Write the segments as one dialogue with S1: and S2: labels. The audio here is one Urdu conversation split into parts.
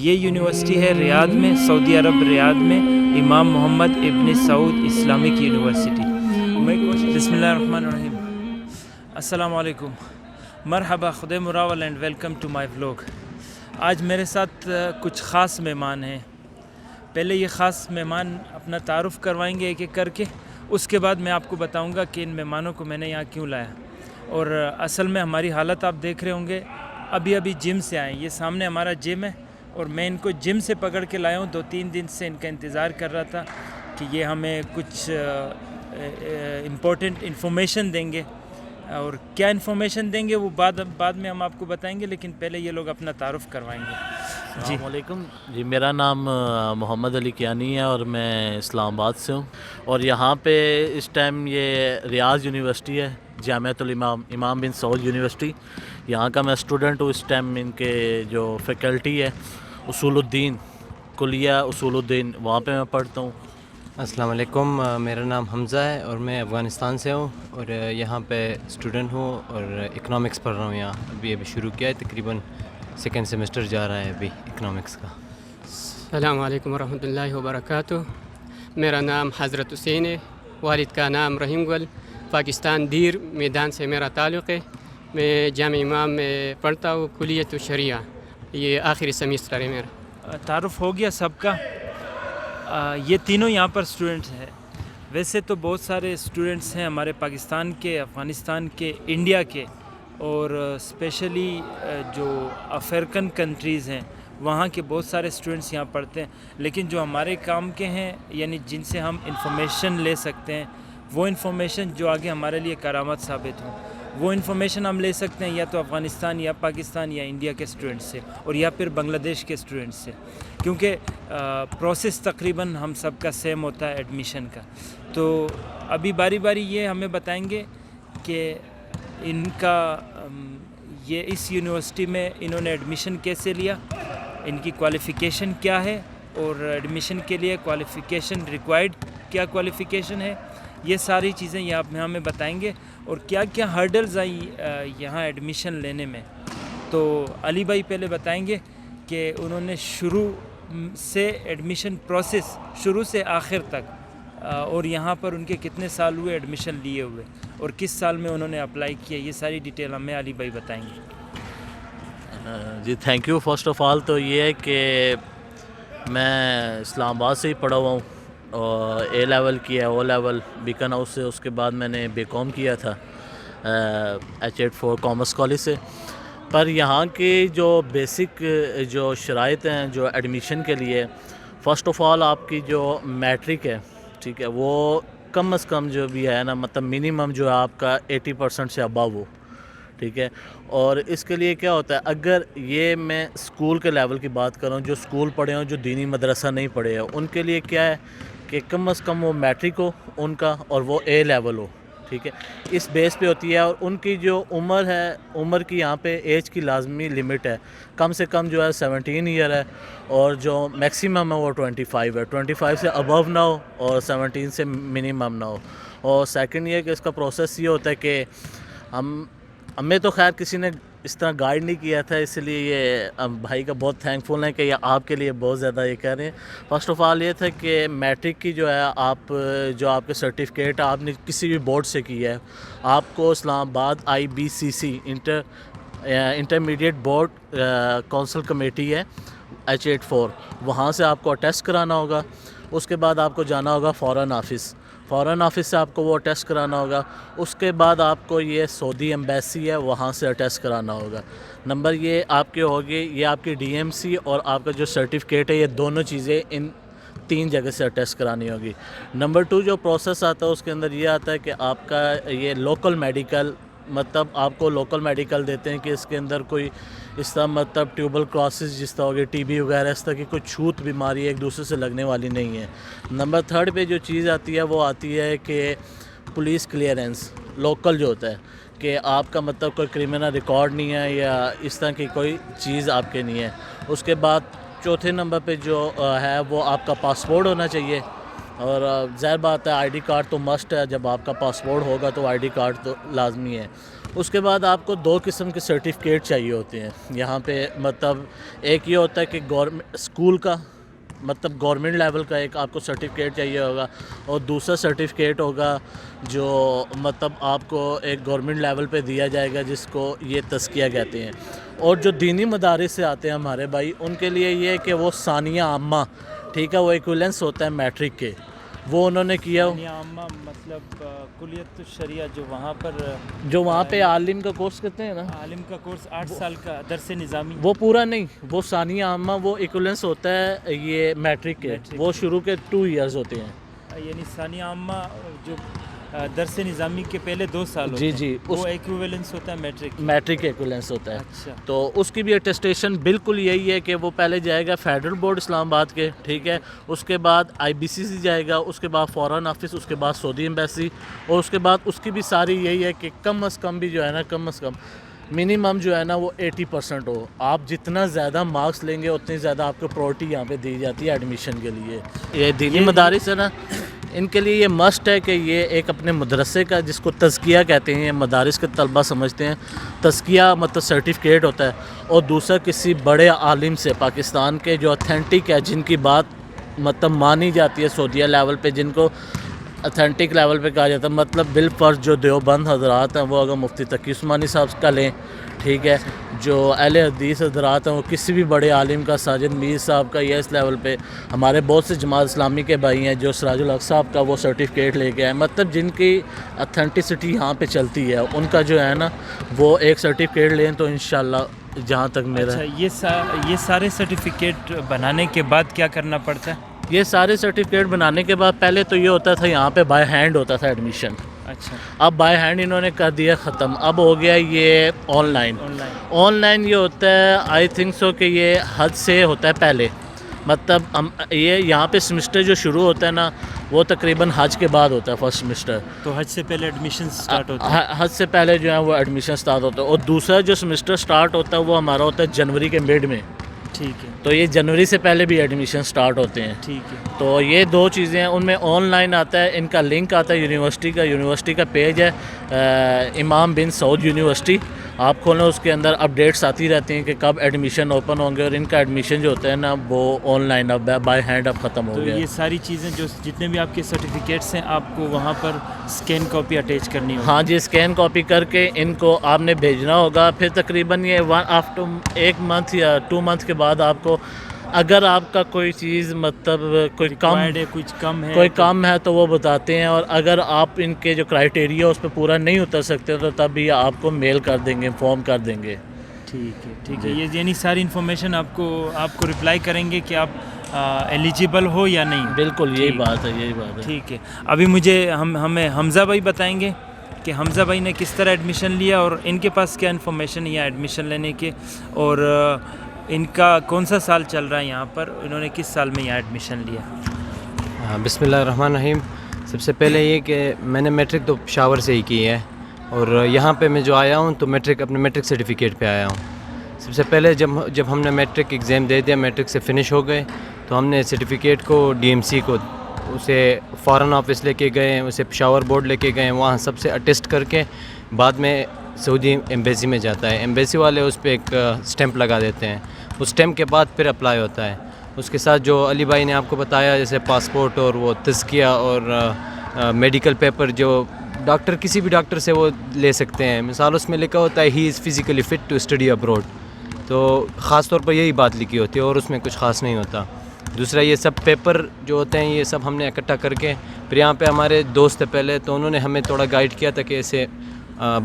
S1: یہ یونیورسٹی ہے ریاض میں، سعودی عرب ریاض میں، امام محمد ابن سعود اسلامک یونیورسٹی۔ بسم اللہ الرحمن الرحیم۔ السلام علیکم، مرحبا، خدے مراول and welcome to my vlog. آج میرے ساتھ کچھ خاص مہمان ہیں۔ پہلے یہ خاص مہمان اپنا تعارف کروائیں گے ایک ایک کر کے، اس کے بعد میں آپ کو بتاؤں گا کہ ان مہمانوں کو میں نے یہاں کیوں لایا۔ اور اصل میں ہماری حالت آپ دیکھ رہے ہوں گے، ابھی جم سے آئے۔ یہ سامنے ہمارا جم ہے اور میں ان کو جم سے پکڑ کے لایا ہوں۔ 2-3 دن سے ان کا انتظار کر رہا تھا کہ یہ ہمیں کچھ امپورٹنٹ انفارمیشن دیں گے، اور کیا انفارمیشن دیں گے وہ بعد میں ہم آپ کو بتائیں گے، لیکن پہلے یہ لوگ اپنا تعارف کروائیں گے۔
S2: السلام علیکم جی، میرا نام محمد علی کیانی ہے اور میں اسلام آباد سے ہوں، اور یہاں پہ اس ٹائم یہ ریاض یونیورسٹی ہے، جامعۃ الامام امام بن سعود یونیورسٹی، یہاں کا میں اسٹوڈنٹ ہوں۔ اس ٹائم ان کے جو فیکلٹی ہے اصول الدین، کلیہ اصول الدین، وہاں پہ میں پڑھتا ہوں۔
S3: السلام علیکم، میرا نام حمزہ ہے اور میں افغانستان سے ہوں، اور یہاں پہ اسٹوڈنٹ ہوں اور اکنامکس پڑھ رہا ہوں یہاں۔ ابھی شروع کیا ہے، تقریباً 2nd سیمسٹر جا رہا ہے ابھی اکنامکس کا۔
S4: السلام علیکم ورحمۃ اللہ وبرکاتہ۔ میرا نام حضرت حسین ہے، والد کا نام رحیم گل، پاکستان دیر میدان سے میرا تعلق ہے۔ میں جامع امام میں پڑھتا ہوں، کلیۃ الشریعہ، یہ آخری سیمسٹر ہے میرا۔
S1: تعارف ہو گیا سب کا۔ یہ تینوں یہاں پر اسٹوڈنٹس ہیں۔ ویسے تو بہت سارے اسٹوڈنٹس ہیں ہمارے پاکستان کے، افغانستان کے، انڈیا کے، اور اسپیشلی جو افریقن کنٹریز ہیں وہاں کے بہت سارے اسٹوڈنٹس یہاں پڑھتے ہیں، لیکن جو ہمارے کام کے ہیں، یعنی جن سے ہم انفارمیشن لے سکتے ہیں، وہ انفارمیشن جو آگے ہمارے لیے کرامت ثابت ہوں، وہ انفارمیشن ہم لے سکتے ہیں یا تو افغانستان یا پاکستان یا انڈیا کے اسٹوڈنٹس سے، اور یا پھر بنگلہ دیش کے اسٹوڈنٹس سے، کیونکہ پروسیس تقریباً ہم سب کا سیم ہوتا ہے ایڈمیشن کا۔ تو ابھی باری باری یہ ہمیں بتائیں گے کہ ان کا یہ اس یونیورسٹی میں انہوں نے ایڈمیشن کیسے لیا، ان کی کوالیفیکیشن کیا ہے، اور ایڈمیشن کے لیے کوالیفیکیشن ریکوائرڈ کیا کوالیفیکیشن ہے، یہ ساری چیزیں یہ آپ ہمیں بتائیں گے، اور کیا کیا ہرڈلز آئی یہاں ایڈمیشن لینے میں۔ تو علی بھائی پہلے بتائیں گے کہ انہوں نے شروع سے ایڈمیشن پروسیس، شروع سے آخر تک، اور یہاں پر ان کے کتنے سال ہوئے ایڈمیشن لیے ہوئے، اور کس سال میں انہوں نے اپلائی کیا، یہ ساری ڈیٹیل ہمیں علی بھائی بتائیں گے۔
S2: جی thank you. First of all تو یہ ہے کہ میں اسلام آباد سے ہی پڑھا ہوا ہوں، اور اے لیول کیا، او لیول بیکن ہاؤس سے، اس کے بعد میں نے بی کام کیا تھا H84 کامرس کالج سے۔ پر یہاں کی جو بیسک جو شرائط ہیں جو ایڈمیشن کے لیے، فرسٹ آف آل آپ کی جو میٹرک ہے، ٹھیک ہے، وہ کم از کم جو بھی ہے نا، مطلب منیمم جو ہے آپ کا 80% سے ابو ہو، ٹھیک ہے۔ اور اس کے لیے کیا ہوتا ہے، اگر یہ میں اسکول کے لیول کی بات کروں، جو اسکول پڑھے ہوں، جو دینی مدرسہ نہیں پڑھے ہوں، ان کے لیے کیا ہے کہ کم از کم وہ میٹرک ہو ان کا، اور وہ اے لیول ہو، ٹھیک ہے۔ اس بیس پہ ہوتی ہے، اور ان کی جو عمر ہے، عمر کی یہاں پہ ایج کی لازمی لمٹ ہے، کم سے کم جو ہے 17 ایئر ہے، اور جو میکسیمم ہے وہ 25 ہے، 25 سے ابو نہ ہو اور 17 سے منیمم نہ ہو۔ اور سیکنڈ یہ کہ اس کا پروسیس یہ ہوتا ہے کہ ہمیں تو خیر کسی نے اس طرح گائیڈ نہیں کیا تھا، اس لیے یہ بھائی کا بہت تھینک فل ہے کہ یہ آپ کے لیے بہت زیادہ یہ کہہ رہے ہیں۔ فرسٹ آف آل یہ تھا کہ میٹرک کی جو ہے آپ کے سرٹیفکیٹ آپ نے کسی بھی بورڈ سے کی ہے، آپ کو اسلام آباد IBCC intermediate board council committee ہے H84، وہاں سے آپ کو اٹیسٹ کرانا ہوگا۔ اس کے بعد آپ کو جانا ہوگا فورن آفس سے آپ کو وہ اٹیسٹ کرانا ہوگا۔ اس کے بعد آپ کو یہ سعودی ایمبیسی ہے، وہاں سے اٹیسٹ کرانا ہوگا۔ نمبر یہ آپ کے ہوگی، یہ آپ کی DMC اور آپ کا جو سرٹیفکیٹ ہے، یہ دونوں چیزیں ان 3 جگہ سے اٹیسٹ کرانی ہوگی۔ نمبر 2 جو پروسیس آتا ہے اس کے اندر یہ آتا ہے کہ آپ کا یہ لوکل میڈیکل، مطلب آپ کو لوکل میڈیکل دیتے ہیں کہ اس کے اندر کوئی اس طرح مطلب ٹیوبل کراسز جس طرح ہوگی، TB وغیرہ، اس طرح کی کوئی چھوت بیماری ایک دوسرے سے لگنے والی نہیں ہے۔ نمبر 3 پہ جو چیز آتی ہے وہ آتی ہے کہ پولیس کلیئرنس، لوکل جو ہوتا ہے کہ آپ کا مطلب کوئی کرمنل ریکارڈ نہیں ہے یا اس طرح کی کوئی چیز آپ کے نہیں ہے۔ اس کے بعد چوتھے نمبر پہ جو ہے وہ آپ کا پاسپورٹ ہونا چاہیے، اور ظاہر بات ہے ID کارڈ تو مسٹ ہے، جب آپ کا پاسپورٹ ہوگا تو ID کارڈ تو لازمی ہے۔ اس کے بعد آپ کو 2 قسم کے سرٹیفکیٹ چاہیے ہوتے ہیں یہاں پہ، مطلب ایک یہ ہوتا ہے کہ گورنمنٹ اسکول کا، مطلب گورنمنٹ لیول کا ایک آپ کو سرٹیفکیٹ چاہیے ہوگا، اور دوسرا سرٹیفکیٹ ہوگا جو مطلب آپ کو ایک گورنمنٹ لیول پہ دیا جائے گا، جس کو یہ تزکیہ کہتے ہیں۔ اور جو دینی مدارس سے آتے ہیں ہمارے بھائی، ان کے لیے یہ ہے کہ وہ ثانیہ عامہ، ٹھیک ہے، وہ ایکویلنس ہوتا ہے میٹرک کے، وہ انہوں نے کیا،
S1: یعنی عامہ مطلب کلیت الشریعہ
S2: جو وہاں پہ عالم کا کورس کرتے ہیں نا،
S1: عالم کا کورس 8 سال کا درس نظامی،
S2: وہ پورا نہیں، وہ ثانیہ عامہ، وہ ایکویلنس ہوتا ہے یہ میٹرک کے، وہ شروع کے 2 ایئرز ہوتے ہیں۔
S1: یعنی ثانیہ عامہ جو درس نظامی کے پہلے 2 سال ہوتے
S2: جی
S1: ہیں،
S2: جی،
S1: وہ ایکویولنس ہوتا ہے میٹرک کی۔
S2: میٹرک ایکویلنس ہوتا ہے۔
S1: اچھا،
S2: تو اس کی بھی اٹیسٹیشن بالکل یہی ہے کہ وہ پہلے جائے گا فیڈرل بورڈ اسلام آباد کے، ٹھیک ہے، اس کے بعد IBC سے جائے گا، اس کے بعد فارن آفس، اس کے بعد سعودی ایمبیسی، اور اس کے بعد اس کی بھی ساری یہی ہے کہ کم از کم بھی جو ہے نا، کم از کم منیمم جو ہے نا وہ 80% ہو۔ آپ جتنا زیادہ مارکس لیں گے اتنی زیادہ آپ کو پرائورٹی یہاں پہ دی جاتی ہے ایڈمیشن کے لیے۔ یہ دینی مدارس ہے نا، ان کے لیے یہ مسٹ ہے کہ یہ ایک اپنے مدرسے کا، جس کو تزکیہ کہتے ہیں، مدارس کے طلبہ سمجھتے ہیں، تزکیہ مطلب سرٹیفکیٹ ہوتا ہے، اور دوسرا کسی بڑے عالم سے پاکستان کے جو اتھینٹک ہے، جن کی بات مطلب مانی جاتی ہے سعودیہ لیول پہ، جن کو اتھینٹک لیول پہ کہا جاتا ہے، مطلب بالفرض جو دیوبند حضرات ہیں وہ اگر مفتی تقی عثمانی صاحب کا لیں، ٹھیک ہے، جو اہل حدیث حضرات ہیں وہ کسی بھی بڑے عالم کا، ساجد میر صاحب کا، یا اس لیول پہ ہمارے بہت سے جماعت اسلامی کے بھائی ہیں جو سراج الحق صاحب کا وہ سرٹیفکیٹ لے کے آئے، مطلب جن کی اتھینٹسٹی یہاں پہ چلتی ہے، ان کا جو ہے نا وہ ایک سرٹیفکیٹ لیں تو انشاءاللہ جہاں تک میرا
S1: اچھا، یہ سارے سرٹیفکیٹ بنانے کے بعد کیا کرنا پڑتا ہے؟
S2: یہ سارے سرٹیفکیٹ بنانے کے بعد پہلے تو یہ ہوتا تھا یہاں پہ بائی ہینڈ ہوتا تھا ایڈمیشن،
S1: اچھا،
S2: اب بائی ہینڈ انہوں نے کر دیا ختم، اب ہو گیا یہ آن لائن یہ ہوتا ہے، آئی تھنک سو کہ یہ حد سے ہوتا ہے پہلے، مطلب یہ یہاں پہ سمسٹر جو شروع ہوتا ہے نا وہ تقریباً حج کے بعد ہوتا ہے، فرسٹ سمسٹر،
S1: تو حج سے پہلے ایڈمیشن سٹارٹ ہوتا ہے؟
S2: حج سے پہلے جو ہے وہ ایڈمیشن سٹارٹ ہوتا ہے، اور دوسرا جو سمسٹر سٹارٹ ہوتا ہے وہ ہمارا ہوتا ہے جنوری کے مڈ میں،
S1: ٹھیک ہے،
S2: تو یہ جنوری سے پہلے بھی ایڈمیشن سٹارٹ ہوتے ہیں۔
S1: ٹھیک ہے،
S2: تو یہ 2 چیزیں ہیں، ان میں آن لائن آتا ہے، ان کا لنک آتا ہے یونیورسٹی کا پیج ہے امام بن سعود یونیورسٹی، آپ کھولیں، اس کے اندر اپڈیٹس آتی رہتی ہیں کہ کب ایڈمیشن اوپن ہوں گے، اور ان کا ایڈمیشن جو ہوتا ہے نا وہ آن لائن اب بائی ہینڈ اب ختم ہو
S1: تو
S2: گیا۔
S1: یہ ساری چیزیں جو جتنے بھی آپ کے سرٹیفکیٹس ہیں آپ کو وہاں پر اسکین کاپی اٹیچ کرنی ہوگی؟
S2: ہاں جی، اسکین کاپی کر کے ان کو آپ نے بھیجنا ہوگا، پھر تقریباً یہ آفٹر 1 منتھ یا 2 منتھ کے بعد آپ کو، اگر آپ کا کوئی چیز مطلب کوئی کم ہے تو وہ بتاتے ہیں، اور اگر آپ ان کے جو کرائٹیریا اس پہ پورا نہیں اتر سکتے تو تب یہ آپ کو میل کر دیں گے، انفارم کر دیں گے۔
S1: ٹھیک ہے، یہ یعنی ساری انفارمیشن آپ کو رپلائی کریں گے کہ آپ ایلیجیبل ہو یا نہیں؟
S2: بالکل یہی بات ہے۔
S1: ٹھیک ہے، ابھی مجھے ہمیں حمزہ بھائی بتائیں گے کہ حمزہ بھائی نے کس طرح ایڈمیشن لیا اور ان کے پاس کیا انفارمیشن ہے ایڈمیشن لینے کے، اور ان کا کون سا سال چل رہا ہے یہاں پر، انہوں نے کس سال میں یہاں ایڈمیشن لیا؟
S3: بسم اللہ الرحمن الرحیم۔ سب سے پہلے یہ کہ میں نے میٹرک تو پشاور سے ہی کی ہے، اور یہاں پہ میں جو آیا ہوں تو اپنے میٹرک سرٹیفکیٹ پہ آیا ہوں۔ سب سے پہلے جب ہم نے میٹرک ایگزام دے دیا، میٹرک سے فنش ہو گئے، تو ہم نے سرٹیفکیٹ کو DMC کو اسے فارن آفس لے کے گئے، اسے پشاور بورڈ لے کے گئے، وہاں سب سے اٹیسٹ کر کے بعد میں سعودی ایمبیسی میں جاتا ہے، ایمبیسی والے اس پہ ایک سٹیمپ لگا دیتے ہیں، اس سٹیمپ کے بعد پھر اپلائی ہوتا ہے۔ اس کے ساتھ جو علی بھائی نے آپ کو بتایا جیسے پاسپورٹ اور وہ تزکیہ اور میڈیکل پیپر، جو ڈاکٹر کسی بھی ڈاکٹر سے وہ لے سکتے ہیں، مثال اس میں لکھا ہوتا ہے he is physically fit to study abroad, تو خاص طور پر یہی بات لکھی ہوتی ہے اور اس میں کچھ خاص نہیں ہوتا۔ دوسرا یہ سب پیپر جو ہوتے ہیں یہ سب ہم نے اکٹھا کر کے، پھر یہاں پہ ہمارے دوست تھے پہلے تو انہوں نے ہمیں تھوڑا گائیڈ کیا تھا کہ اسے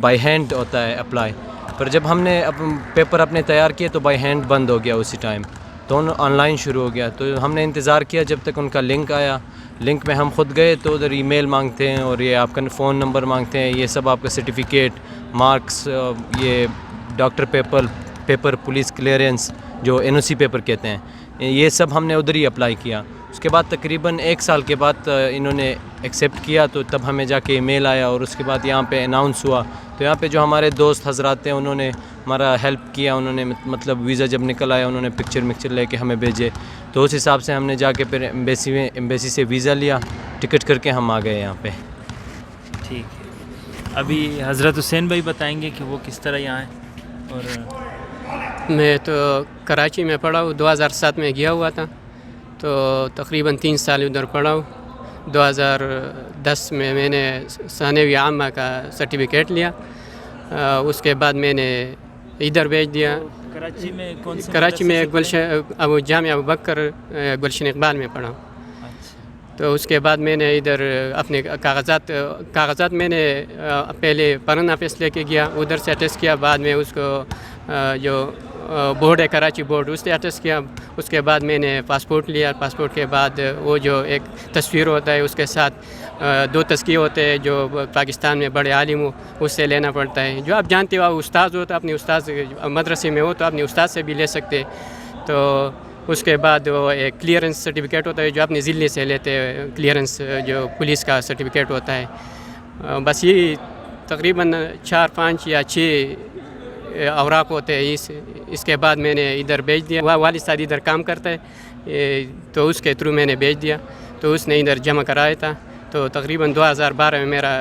S3: بائی ہینڈ ہوتا ہے اپلائی، پر جب ہم نے پیپر اپنے تیار کیے تو بائی ہینڈ بند ہو گیا اسی ٹائم، تو آن لائن شروع ہو گیا، تو ہم نے انتظار کیا جب تک ان کا لنک آیا۔ لنک میں ہم خود گئے تو ادھر ای میل مانگتے ہیں اور یہ آپ کا فون نمبر مانگتے ہیں، یہ سب آپ کا سرٹیفکیٹ، مارکس، یہ ڈاکٹر پیپر پولیس کلیئرنس جو NOC پیپر کہتے ہیں، یہ سب ہم نے ادھر ہی اپلائی کیا۔ اس کے بعد تقریباً 1 سال کے بعد انہوں نے ایکسیپٹ کیا، تو تب ہمیں جا کے ای میل آیا اور اس کے بعد یہاں پہ اناؤنس ہوا، تو یہاں پہ جو ہمارے دوست حضرات تھے انہوں نے ہمارا ہیلپ کیا، انہوں نے مطلب ویزا جب نکل آیا انہوں نے پکچر لے کے ہمیں بھیجے، تو اس حساب سے ہم نے جا کے پھر ایمبیسی سے ویزا لیا، ٹکٹ کر کے ہم آ گئے یہاں پہ۔
S1: ٹھیک ہے، ابھی حضرت حسین بھائی بتائیں گے کہ وہ کس طرح یہاں ہیں. اور
S4: میں تو کراچی میں پڑھا ہوں, 2007 میں گیا ہوا تھا, تو تقریباً 3 سال ادھر پڑھا ہوں. 2010 میں نے ثانوی عامہ کا سرٹیفکیٹ لیا, اس کے بعد میں نے ادھر بھیج دیا.
S1: کراچی میں کون سے
S4: کراچی میں
S1: مدرسے سے
S4: جامعہ ابوبکر گلشن اقبال میں پڑھا ہوں.
S1: پڑھے؟ اچھا.
S4: تو اس کے بعد میں نے ادھر اپنے کاغذات میں نے پہلے پرن آفس لے کے گیا, ادھر سے اٹیسٹ کیا, بعد میں اس کو جو بورڈ ہے کراچی بورڈ اس سے اٹیسٹ کیا. اس کے بعد میں نے پاسپورٹ لیا. پاسپورٹ کے بعد وہ جو ایک تصویر ہوتا ہے اس کے ساتھ 2 تذکیے ہوتے ہیں جو پاکستان میں بڑے عالم ہو اس سے لینا پڑتا ہے. جو آپ جانتے ہو, آپ استاد ہو تو اپنے استاد مدرسے میں ہو تو اپنے استاد سے بھی لے سکتے. تو اس کے بعد وہ ایک کلیئرنس سرٹیفکیٹ ہوتا ہے جو اپنے ضلع سے لیتے ہیں, کلیئرنس جو پولیس کا سرٹیفکیٹ ہوتا ہے. بس یہ تقریباً 4, 5 یا 6 اوراق ہوتے ہیں. اس کے بعد میں نے ادھر بھیج دیا. والد صاحب ادھر کام کرتا ہے تو اس کے تھرو میں نے بھیج دیا, تو اس نے ادھر جمع کرایا تھا. تو تقریباً 2012 میں میرا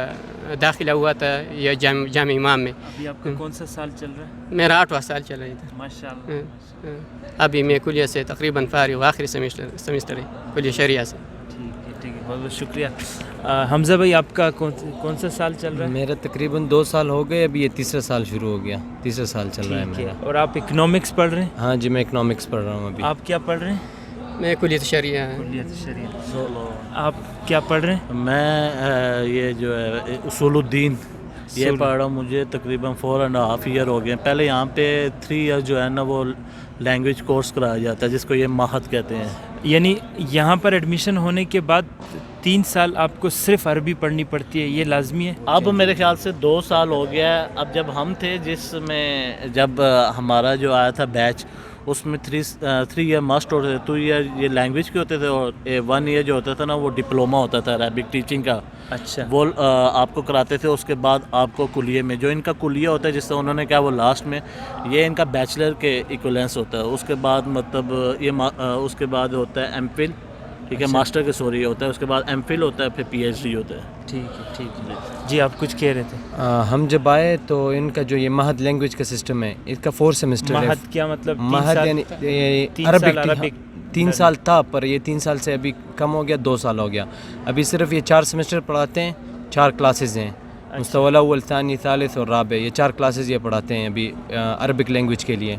S4: داخلہ ہوا تھا یہ جامع امام میں.
S1: ابھی آپ کا کون سا سال چل رہا ہے؟
S4: میرا 8واں سال چلا ادھر.
S1: ماشاء اللہ.
S4: ابھی میں کلیہ سے تقریباً فارغ, آخری سیمسٹر ہے کلیہ شریعہ سے.
S1: ٹھیک ہے, بہت بہت شکریہ. حمزہ بھائی آپ کا کون سا سال چل رہا ہے؟
S3: میرا تقریباً 2 سال ہو گئے, ابھی یہ تیسرا سال شروع ہو گیا, تیسرا سال چل رہا ہے
S1: ٹھیک ہے.
S3: میرا.
S1: اور آپ اکنامکس پڑھ رہے ہیں؟
S3: ہاں جی, میں اکنامکس پڑھ رہا ہوں ابھی.
S1: آپ کیا پڑھ رہے ہیں؟
S4: میں کلیہ شریعہ.
S1: کلیت شریعہ. آپ کیا پڑھ رہے ہیں؟
S2: میں یہ جو ہے اصول الدین یہ پڑھ رہا ہوں. مجھے تقریباً 4.5 ایئر ہو گئے. پہلے یہاں پہ 3 ایئر جو ہے نا وہ لینگویج کورس کرایا جاتا ہے جس کو یہ ماہد کہتے ہیں.
S1: یعنی یہاں پر ایڈمیشن ہونے کے بعد 3 سال آپ کو صرف عربی پڑھنی پڑتی ہے, یہ لازمی ہے؟
S2: اب میرے خیال سے 2 سال ہو گیا ہے. اب جب ہم تھے جس میں جب ہمارا جو آیا تھا بیچ اس میں 3 ایئر مسٹ ہوتے تھے, 2 ایئر یہ لینگویج کے ہوتے تھے اور 1 ایئر جو ہوتا تھا نا وہ ڈپلوما ہوتا تھا عربک ٹیچنگ کا.
S1: اچھا.
S2: وہ آپ کو کراتے تھے. اس کے بعد آپ کو کلیے میں جو ان کا کلیہ ہوتا ہے جس سے انہوں نے کہا وہ لاسٹ میں یہ ان کا بیچلر کے ایکولینس ہوتا ہے. اس کے بعد مطلب یہ اس کے بعد ہوتا ہے ایم فل, ٹھیک ہے, ماسٹر کے سوری ہوتا ہے. اس کے بعد ایم فل ہوتا ہے, پھر پی ایچ ڈی ہوتا ہے.
S1: ٹھیک ہے. جی آپ کچھ کہہ رہے تھے.
S3: ہم جب آئے تو ان کا جو یہ مہد لینگویج کا سسٹم ہے اس کا 4 سیمسٹر ہے.
S1: مہد کیا مطلب؟
S3: مہد یعنی
S1: 3 سال عربک.
S3: 3 سال تھا پر یہ 3 سال سے ابھی کم ہو گیا, 2 سال ہو گیا. ابھی صرف یہ 4 سیمسٹر پڑھاتے ہیں, 4 کلاسز ہیں, مستوی اول ثانی ثالث اور رابع, یہ 4 کلاسز یہ پڑھاتے ہیں ابھی عربک لینگویج کے لیے.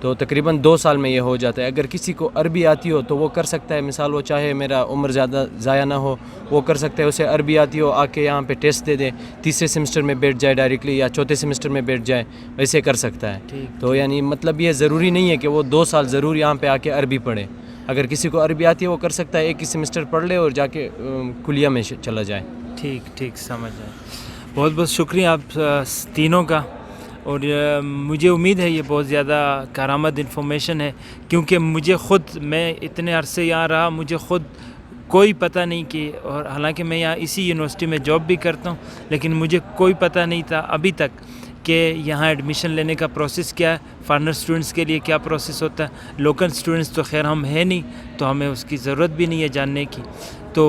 S3: تو تقریباً 2 سال میں یہ ہو جاتا ہے. اگر کسی کو عربی آتی ہو تو وہ کر سکتا ہے, مثال وہ چاہے میرا عمر زیادہ ضائع نہ ہو وہ کر سکتا ہے. اسے عربی آتی ہو آ کے یہاں پہ ٹیسٹ دے دے, تیسرے سیمسٹر میں بیٹھ جائے ڈائریکٹلی یا چوتھے سیمسٹر میں بیٹھ جائے, ویسے کر سکتا ہے. تو یعنی مطلب یہ ضروری نہیں ہے کہ وہ 2 سال ضرور یہاں پہ آ کے عربی پڑھے. اگر کسی کو عربی آتی ہے وہ کر سکتا ہے, ایک ہی سیمسٹر پڑھ لے اور جا کے کلیہ میں چلا جائے.
S1: ٹھیک سمجھ آئے. بہت بہت شکریہ آپ تینوں کا. اور مجھے امید ہے یہ بہت زیادہ کارآمد انفارمیشن ہے, کیونکہ مجھے خود, میں اتنے عرصے یہاں رہا, مجھے خود کوئی پتہ نہیں کہ, اور حالانکہ میں یہاں اسی یونیورسٹی میں جاب بھی کرتا ہوں, لیکن مجھے کوئی پتہ نہیں تھا ابھی تک کہ یہاں ایڈمیشن لینے کا پروسیس کیا ہے, فارنر اسٹوڈنٹس کے لیے کیا پروسیس ہوتا ہے. لوکل اسٹوڈنٹس تو خیر ہم ہیں نہیں, تو ہمیں اس کی ضرورت بھی نہیں ہے جاننے کی. تو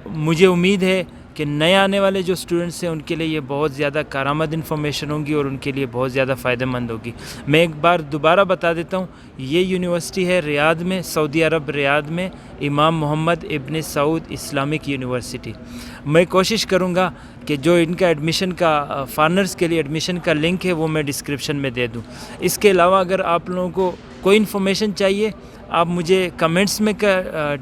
S1: مجھے امید ہے کہ نئے آنے والے جو اسٹوڈنٹس ہیں ان کے لیے یہ بہت زیادہ کارآمد انفارمیشن ہوگی اور ان کے لیے بہت زیادہ فائدہ مند ہوگی. میں ایک بار دوبارہ بتا دیتا ہوں, یہ یونیورسٹی ہے ریاض میں, سعودی عرب ریاض میں, امام محمد ابن سعود اسلامک یونیورسٹی. میں کوشش کروں گا کہ جو ان کا ایڈمیشن کا فارنرز کے لیے ایڈمیشن کا لنک ہے وہ میں ڈسکرپشن میں دے دوں. اس کے علاوہ اگر آپ لوگوں کو کوئی انفارمیشن چاہیے آپ مجھے کمنٹس میں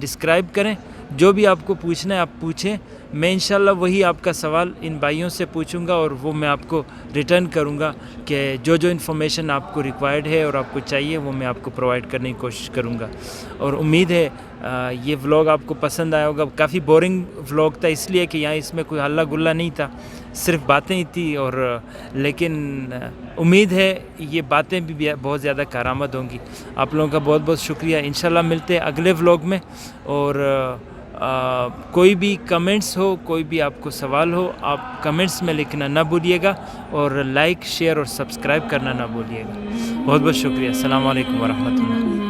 S1: ڈسکرائب کریں, جو بھی آپ کو پوچھنا ہے آپ پوچھیں. میں انشاءاللہ وہی آپ کا سوال ان بھائیوں سے پوچھوں گا اور وہ میں آپ کو ریٹرن کروں گا کہ جو انفارمیشن آپ کو ریکوائرڈ ہے اور آپ کو چاہیے وہ میں آپ کو پرووائڈ کرنے کی کوشش کروں گا. اور امید ہے یہ ولاگ آپ کو پسند آیا ہوگا. کافی بورنگ ولاگ تھا اس لیے کہ یہاں اس میں کوئی ہلہ گلہ نہیں تھا, صرف باتیں ہی تھی. اور لیکن امید ہے یہ باتیں بھی بہت زیادہ کارآمد ہوں گی. آپ لوگوں کا بہت بہت شکریہ. انشاءاللہ ملتے ہیں اگلے ولاگ میں. اور کوئی بھی کمنٹس ہو, کوئی بھی آپ کو سوال ہو, آپ کمنٹس میں لکھنا نہ بھولیے گا, اور لائک شیئر اور سبسکرائب کرنا نہ بھولیے گا. بہت بہت شکریہ. السلام علیکم ورحمۃ اللہ.